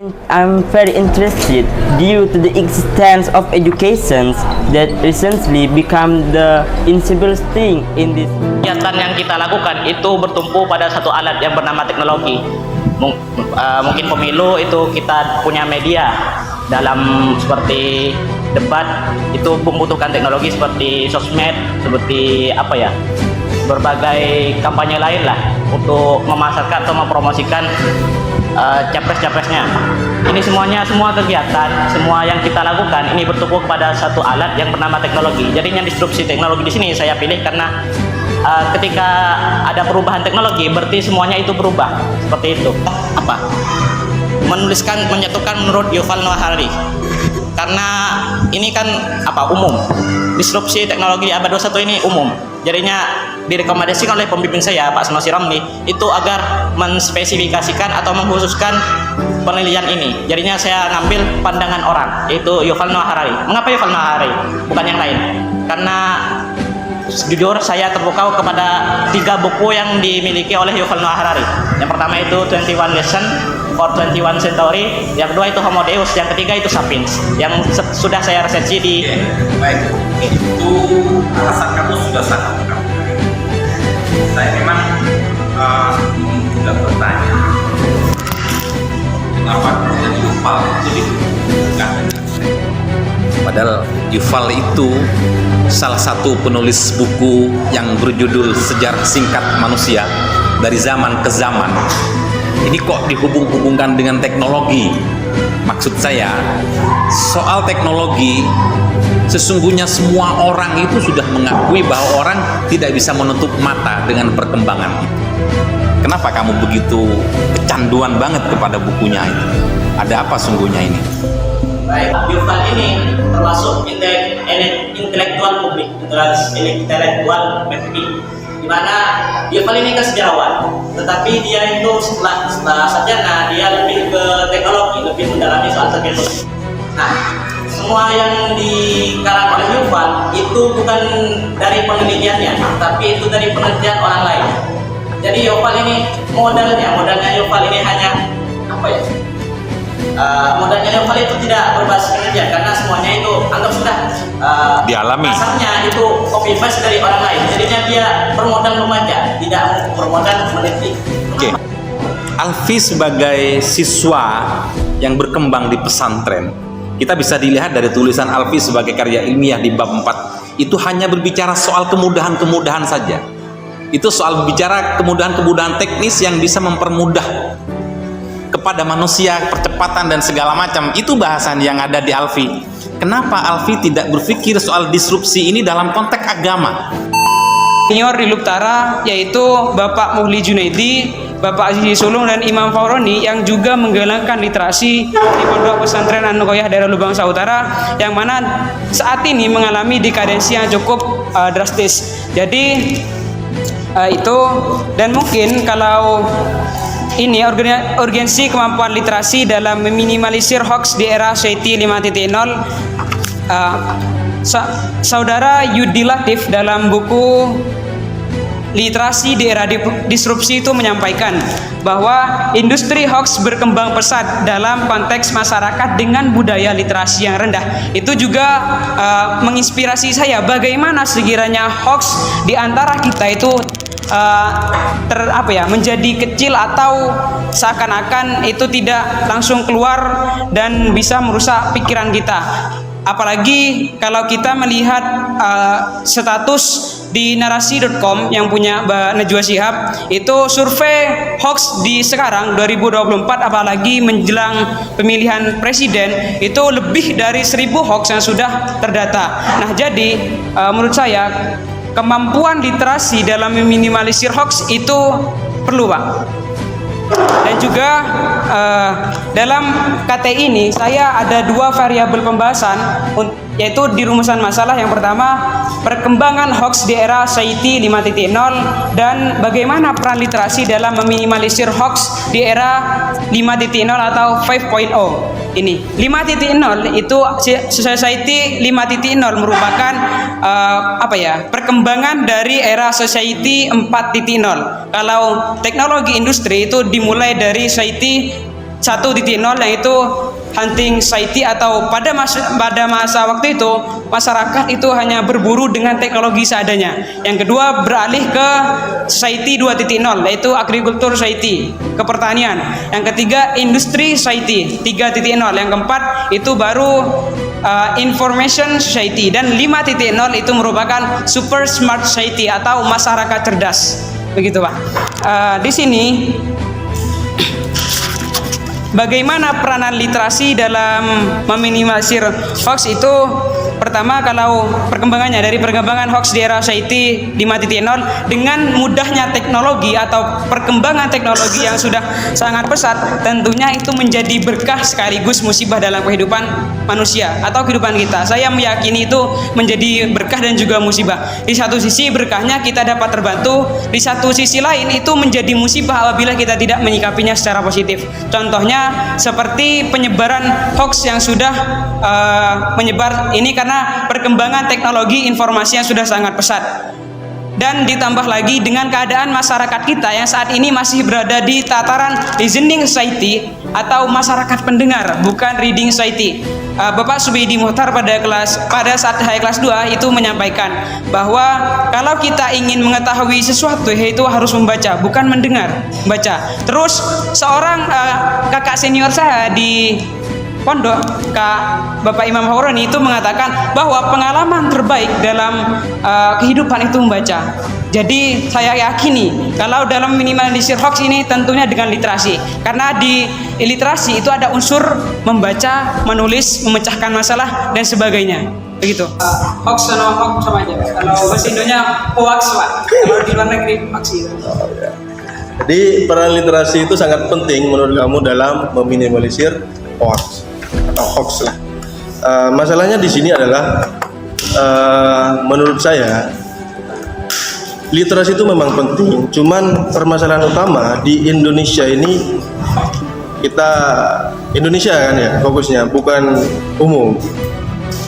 I'm very interested due to the existence of education that recently become the invisible thing in this. Kegiatan yang kita lakukan itu bertumpu pada satu alat yang bernama teknologi. Mungkin pemilu itu kita punya media dalam seperti debat itu membutuhkan teknologi seperti sosmed, seperti apa ya, berbagai kampanye lain lah untuk memasarkan atau mempromosikan capres-capresnya. Ini semua kegiatan, semua yang kita lakukan ini bertumpu kepada satu alat yang bernama teknologi. Jadinya disrupsi teknologi di sini saya pilih karena ketika ada perubahan teknologi berarti semuanya itu berubah seperti itu. Apa? Menyatukan menurut Yuval Noah Harari. Karena ini kan umum. Disrupsi teknologi abad 21 ini umum. Jadinya direkomendasikan oleh pembimbing saya Pak Sanusi Ramli itu agar menspesifikasikan atau mengkhususkan penelitian ini. Jadinya saya ngambil pandangan orang, yaitu Yuval Noah Harari. Mengapa Yuval Noah Harari? Bukan yang lain. Karena jujur saya terpukau kepada 3 buku yang dimiliki oleh Yuval Noah Harari. Yang pertama itu 21 Lesson for 21 Century, yang kedua itu Homo Deus, yang ketiga itu Sapiens, yang sudah saya resensi di. Baik, itu alasan kamu sudah sangat lengkap. Saya memang juga bertanya, kenapa kemudian Yuval itu dihubungkan dengan saya? Padahal Yuval itu salah satu penulis buku yang berjudul Sejarah Singkat Manusia dari Zaman ke Zaman. Ini kok dihubung-hubungkan dengan teknologi? Maksud saya, soal teknologi, sesungguhnya semua orang itu sudah mengakui bahwa orang tidak bisa menutup mata dengan perkembangan itu. Kenapa kamu begitu kecanduan banget kepada bukunya itu? Ada apa sungguhnya ini? Baik, Yuval ini termasuk intelektual publik, intelektual publik, di mana Yuval ini kan sejarawan, tetapi dia itu setelah sarjana dia lebih ke teknologi, lebih mendalami soal teknologi. Nah, semua yang dikarang oleh Yuval itu bukan dari penelitiannya, tapi itu dari penelitian orang lain. Jadi Yuval ini modalnya Yuval ini hanya apa ya? Modalnya Yuval itu tidak berbasis penelitian karena semuanya itu anggap sudah dialami. Pasarnya itu copy paste dari orang lain. Jadinya dia bermodal membaca, tidak bermodal meneliti. Oke. Alfi sebagai siswa yang berkembang di pesantren, kita bisa dilihat dari tulisan Alfi sebagai karya ilmiah di bab 4 itu hanya berbicara soal kemudahan-kemudahan saja. Itu soal bicara kemudahan-kemudahan teknis yang bisa mempermudah kepada manusia, percepatan dan segala macam. Itu bahasan yang ada di Alfi. Kenapa Alfi tidak berpikir soal disrupsi ini dalam konteks agama? Senior di Luptara yaitu Bapak Muhli Junaidi, Bapak Azizi Sulung dan Imam Fauroni yang juga menggalakkan literasi di Pondok Pesantren An-Nuqayyah daerah Lubang Utara, yang mana saat ini mengalami dekadensi yang cukup drastis. Jadi itu, dan mungkin kalau ini urgensi kemampuan literasi dalam meminimalisir hoax di era Society 5.0. Saudara Yudi Latif dalam buku Literasi di Era Disrupsi itu menyampaikan bahwa industri hoax berkembang pesat dalam konteks masyarakat dengan budaya literasi yang rendah. Itu juga menginspirasi saya bagaimana sekiranya hoax di antara kita itu menjadi kecil atau seakan-akan itu tidak langsung keluar dan bisa merusak pikiran kita. Apalagi kalau kita melihat status di narasi.com yang punya Mbak Najwa Shihab, itu survei hoax di sekarang 2024 apalagi menjelang pemilihan presiden itu lebih dari 1000 hoax yang sudah terdata. Nah, jadi menurut saya kemampuan literasi dalam meminimalisir hoax itu perlu, Pak. Dan juga dalam KT ini saya ada 2 variabel pembahasan, yaitu di rumusan masalah. Yang pertama, perkembangan hoax di era Society 5.0 dan bagaimana peran literasi dalam meminimalisir hoax di era 5.0 atau 5.0. Ini 5.0 itu Society 5.0 merupakan perkembangan dari era Society 4.0. Kalau teknologi industri itu dimulai dari Society 1.0 yaitu hunting society, atau pada masa waktu itu masyarakat itu hanya berburu dengan teknologi seadanya. Yang kedua beralih ke society 2.0 yaitu agriculture society, kepertanian. Yang ketiga industri society 3.0. Yang keempat itu baru information society, dan 5.0 itu merupakan super smart society atau masyarakat cerdas. Begitu Pak. Di sini bagaimana peranan literasi dalam meminimalisir hoax itu? Pertama, kalau perkembangannya dari perkembangan hoax di era society 5.0 dengan mudahnya teknologi atau perkembangan teknologi yang sudah sangat pesat, tentunya itu menjadi berkah sekaligus musibah dalam kehidupan manusia atau kehidupan kita. Saya meyakini itu menjadi berkah dan juga musibah. Di satu sisi berkahnya kita dapat terbantu, di satu sisi lain itu menjadi musibah apabila kita tidak menyikapinya secara positif. Contohnya seperti penyebaran hoax yang sudah menyebar ini karena perkembangan teknologi informasi yang sudah sangat pesat, dan ditambah lagi dengan keadaan masyarakat kita yang saat ini masih berada di tataran listening society atau masyarakat pendengar, bukan reading society. Bapak Subedi Muhtar pada saat hari kelas 2 itu menyampaikan bahwa kalau kita ingin mengetahui sesuatu yaitu harus membaca, bukan mendengar, baca. Terus seorang kakak senior saya di pondok, Kak Bapak Imam Haurani, itu mengatakan bahwa pengalaman terbaik dalam kehidupan itu membaca. Jadi saya yakini kalau dalam minimalisir hoax ini tentunya dengan literasi, karena di literasi itu ada unsur membaca, menulis, memecahkan masalah dan sebagainya. Begitu. Hoax sama hoax sama aja. Kalau bahasa Indonya hoax Pak. Kalau di luar negeri hoax. Jadi peran literasi itu sangat penting menurut kamu dalam meminimalisir hoax atau hoax lah. Masalahnya di sini adalah menurut saya literasi itu memang penting. Cuman permasalahan utama di Indonesia ini, kita Indonesia kan ya fokusnya, bukan umum.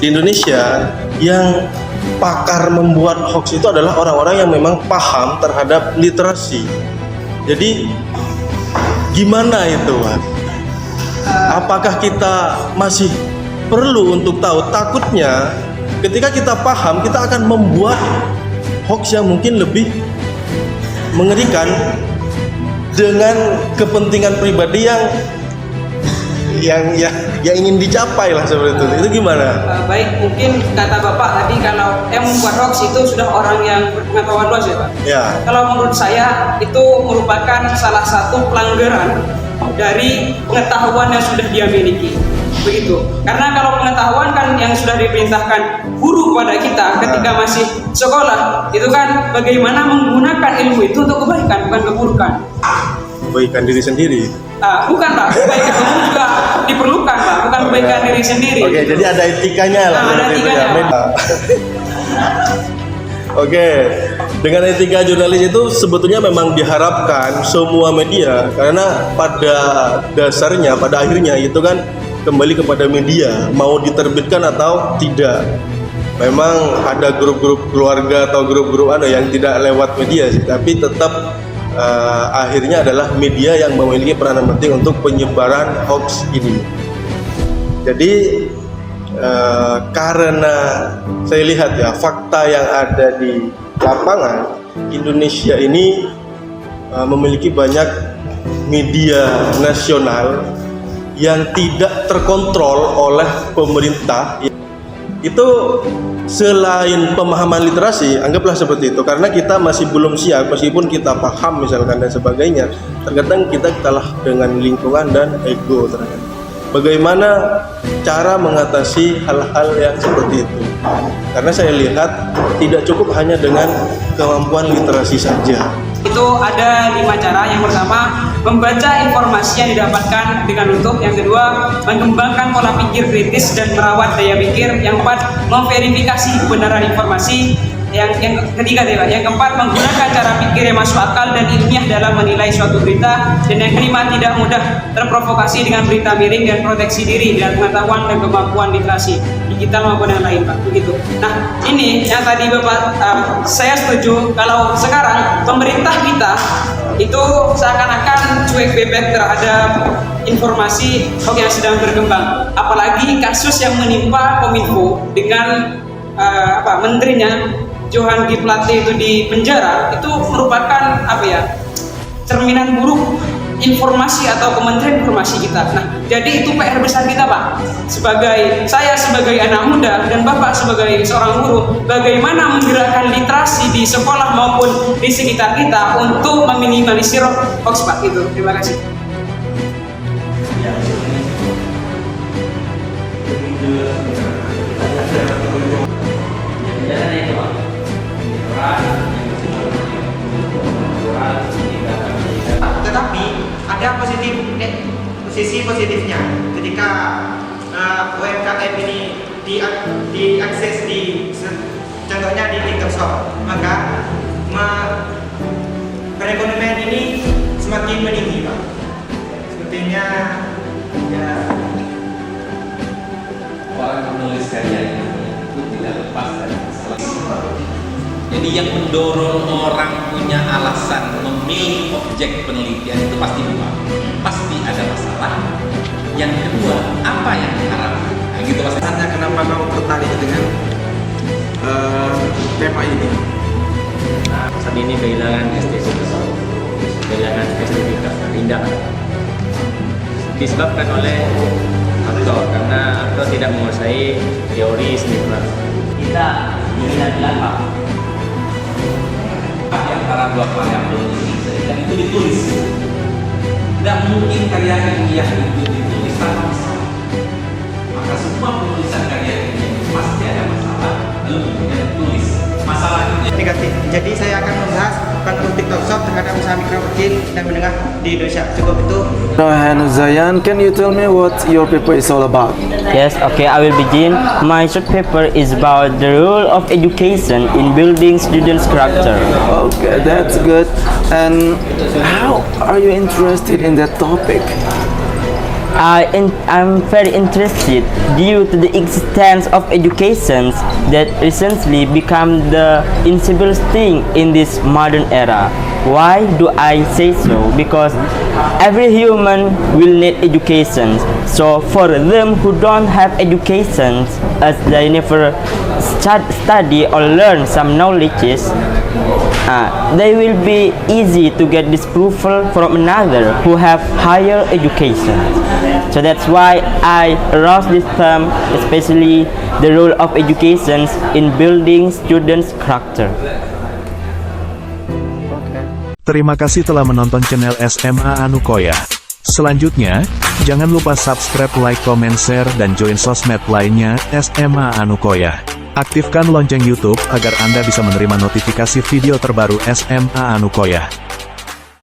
Di Indonesia yang pakar membuat hoax itu adalah orang-orang yang memang paham terhadap literasi. Jadi gimana itu Mas? Apakah kita masih perlu untuk tahu? Takutnya ketika kita paham, kita akan membuat hoax yang mungkin lebih mengerikan dengan kepentingan pribadi yang ingin dicapai lah seperti itu. Itu gimana? Baik, mungkin kata Bapak tadi kalau yang membuat hoax itu sudah orang yang berpengetahuan luas ya Pak. Ya. Kalau menurut saya itu merupakan salah satu pelanggaran dari pengetahuan yang sudah dia miliki. Begitu. Karena kalau pengetahuan kan yang sudah diperintahkan guru kepada kita ketika masih sekolah, itu kan bagaimana menggunakan ilmu itu untuk kebaikan, bukan keburukan. Kebaikan diri sendiri. Bukan Pak, kebaikan umum juga diperlukan Pak, bukan kebaikan diri sendiri. Oke, jadi ada etikanya lah. Ada etikanya. Oke, dengan etika jurnalis itu sebetulnya memang diharapkan semua media, karena pada dasarnya, pada akhirnya itu kan kembali kepada media, mau diterbitkan atau tidak. Memang ada grup-grup keluarga atau grup-grup yang tidak lewat media sih, tapi tetap akhirnya adalah media yang memiliki peranan penting untuk penyebaran hoax ini. Jadi karena saya lihat ya fakta yang ada di lapangan, Indonesia ini memiliki banyak media nasional yang tidak terkontrol oleh pemerintah. Itu selain pemahaman literasi, anggaplah seperti itu, karena kita masih belum siap, meskipun kita paham misalkan dan sebagainya, terkadang kita kalah dengan lingkungan dan ego terkadang. Bagaimana cara mengatasi hal-hal yang seperti itu? Karena saya lihat tidak cukup hanya dengan kemampuan literasi saja. Itu ada 5 cara. Yang pertama, membaca informasi yang didapatkan dengan utuh. Yang kedua, mengembangkan pola pikir kritis dan merawat daya pikir. Yang keempat, memverifikasi kebenaran informasi. Yang ketiga, yang keempat, menggunakan cara pikir yang masuk akal dan ilmiah dalam menilai suatu berita. Dan yang kelima, tidak mudah terprovokasi dengan berita miring dan proteksi diri dengan pengetahuan dan kemampuan literasi digital maupun yang lain, Pak. Begitu. Nah, ini yang tadi Bapak, saya setuju kalau sekarang pemerintah kita itu seakan-akan cuek bebek terhadap informasi hoax yang sedang berkembang. Apalagi kasus yang menimpa Kominfo dengan menterinya Johan G. Plate itu di penjara, itu merupakan cerminan buruk informasi atau kementerian informasi kita. Nah, jadi itu PR besar kita, Pak. Saya sebagai anak muda dan Bapak sebagai seorang guru, bagaimana menggerakkan literasi di sekolah maupun di sekitar kita untuk meminimalisir hoax, Pak. Itu. Terima kasih. Tetapi ada sisi positifnya ketika UMKM ini diakses contohnya di TikTok Shop, maka perekonomian ini semakin meninggi, Pak. Sepertinya ya Orang menulis karya itu tidak lepas dari masalah. Jadi yang mendorong orang punya alasan memilih objek penelitian itu pasti dua, pasti ada masalah. Yang kedua, apa yang diharapkan? Nah, gitu maksudnya. kenapa kamu tertarik dengan tema ini? Saat ini kehilangan estetika indah disebabkan oleh aktor, karena aktor tidak menguasai teori seni peran. Kita mengingat apa? Di antara dua variabel ini dan itu ditulis. Tidak mungkin karya ilmiah itu ditulis tanpa masalah. Maka semua penulisan karya ilmiah itu pasti ada masalah, lalu kemudian ditulis. Masalahnya Negatif. Jadi saya akan membahas tentang TikTok Shop terhadap usaha mikro kecil dan menengah di Indonesia. Cukup itu. Zayan, can you tell me what your paper is all about? Yes, okay, I will begin. My short paper is about the role of education in building students' character. Okay, that's good. And how are you interested in that topic? I'm very interested due to the existence of education that recently become the invisible thing in this modern era. Why do I say so? Because every human will need education. So for them who don't have education, as they never study or learn some knowledges, they will be easy to get disapproval from another who have higher education. So that's why I wrote this term, especially the role of education in building students' character. Terima kasih telah menonton channel SMA Anukoya. Selanjutnya, jangan lupa subscribe, like, comment, share, dan join sosmed lainnya SMA Anukoya. Aktifkan lonceng YouTube agar Anda bisa menerima notifikasi video terbaru SMA Anukoya.